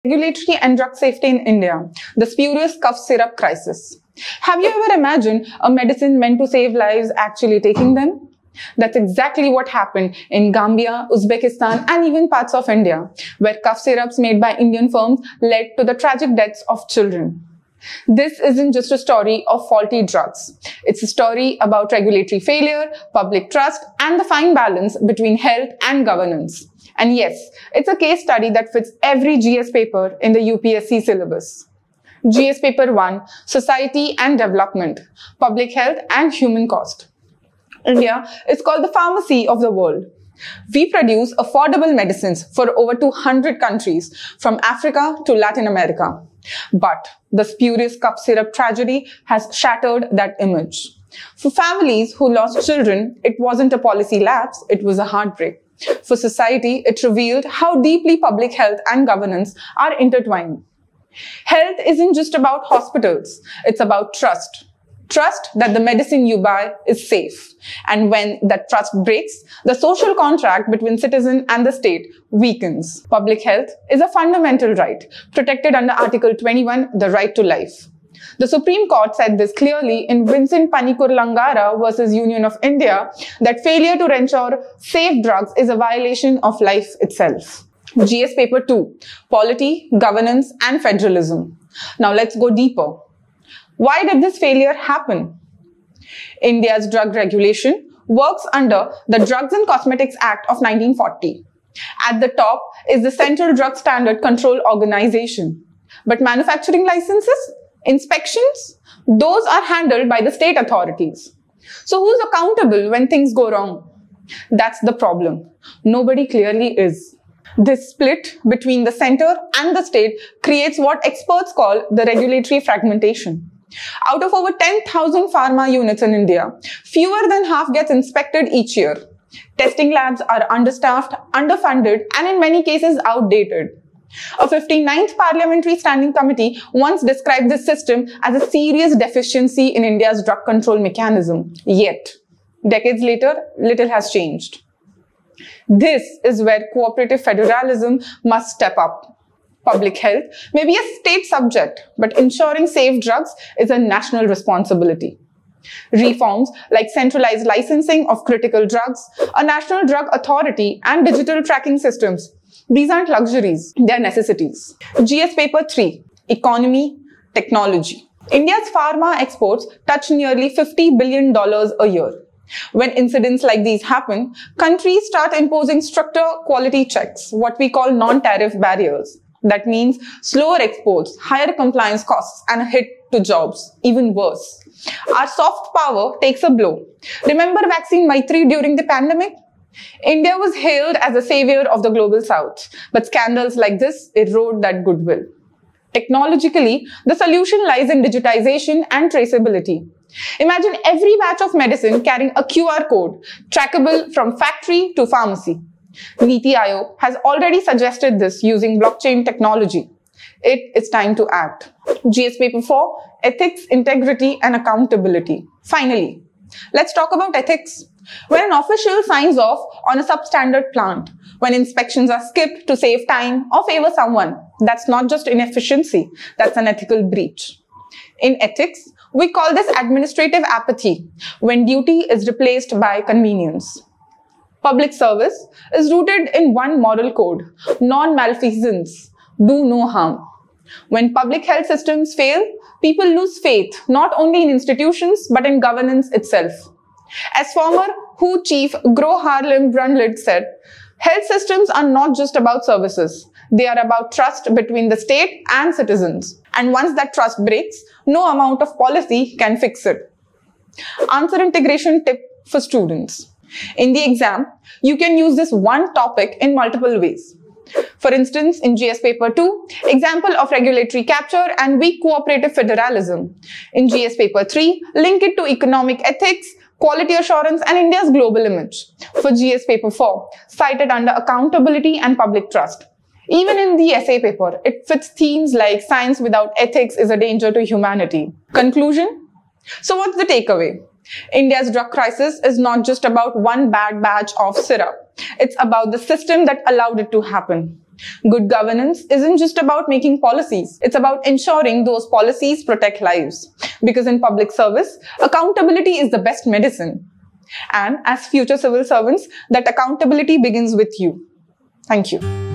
Regulatory and drug safety in India, the spurious cough syrup crisis. Have you ever imagined a medicine meant to save lives actually taking them? That's exactly what happened in Gambia, Uzbekistan, and even parts of India, where cough syrups made by Indian firms led to the tragic deaths of children. This isn't just a story of faulty drugs. It's a story about regulatory failure, public trust, and the fine balance between health and governance. And yes, it's a case study that fits every GS paper in the UPSC syllabus. GS Paper 1, Society and Development, Public Health and Human Cost. India is called the pharmacy of the world. We produce affordable medicines for over 200 countries, from Africa to Latin America. But the spurious cough syrup tragedy has shattered that image. For families who lost children, it wasn't a policy lapse, it was a heartbreak. For society, it revealed how deeply public health and governance are intertwined. Health isn't just about hospitals, it's about trust. Trust that the medicine you buy is safe. And when that trust breaks, the social contract between citizen and the state weakens. Public health is a fundamental right, protected under Article 21, the right to life. The Supreme Court said this clearly in Vincent Panikur Langara versus Union of India, that failure to ensure safe drugs is a violation of life itself. GS Paper 2, Polity, Governance and Federalism. Now let's go deeper. Why did this failure happen? India's drug regulation works under the Drugs and Cosmetics Act of 1940. At the top is the Central Drug Standard Control Organization. But manufacturing licenses, inspections, those are handled by the state authorities. So who's accountable when things go wrong? That's the problem. Nobody clearly is. This split between the center and the state creates what experts call the regulatory fragmentation. Out of over 10,000 pharma units in India, fewer than half gets inspected each year. Testing labs are understaffed, underfunded, and in many cases outdated. A 59th Parliamentary Standing Committee once described this system as a serious deficiency in India's drug control mechanism. Yet, decades later, little has changed. This is where cooperative federalism must step up. Public health may be a state subject, but ensuring safe drugs is a national responsibility. Reforms like centralized licensing of critical drugs, a national drug authority, and digital tracking systems, these aren't luxuries, they are necessities. GS Paper 3, Economy, Technology. India's pharma exports touch nearly $50 billion a year. When incidents like these happen, countries start imposing stricter quality checks, what we call non-tariff barriers. That means slower exports, higher compliance costs, and a hit to jobs. Even worse, our soft power takes a blow. Remember vaccine Maitri during the pandemic? India was hailed as a savior of the global south, but scandals like this erode that goodwill. Technologically, the solution lies in digitization and traceability. Imagine every batch of medicine carrying a QR code, trackable from factory to pharmacy. Niti Aayog has already suggested this using blockchain technology. It is time to act. GS Paper 4, Ethics, Integrity and Accountability. Finally, let's talk about ethics. When an official signs off on a substandard plant, when inspections are skipped to save time or favor someone, that's not just inefficiency, that's an ethical breach. In ethics, we call this administrative apathy, when duty is replaced by convenience. Public service is rooted in one moral code, non-malfeasance, do no harm. When public health systems fail, people lose faith not only in institutions but in governance itself. As former WHO chief Gro Harlem Brundtland said, health systems are not just about services. They are about trust between the state and citizens. And once that trust breaks, no amount of policy can fix it. Answer integration tip for students. In the exam, you can use this one topic in multiple ways. For instance, in GS Paper 2, example of regulatory capture and weak cooperative federalism. In GS Paper 3, link it to economic ethics, quality assurance and India's global image. For GS Paper 4, cited under accountability and public trust. Even in the essay paper, it fits themes like science without ethics is a danger to humanity. Conclusion? So what's the takeaway? India's drug crisis is not just about one bad batch of syrup. It's about the system that allowed it to happen. Good governance isn't just about making policies. It's about ensuring those policies protect lives. Because in public service, accountability is the best medicine. And as future civil servants, that accountability begins with you. Thank you.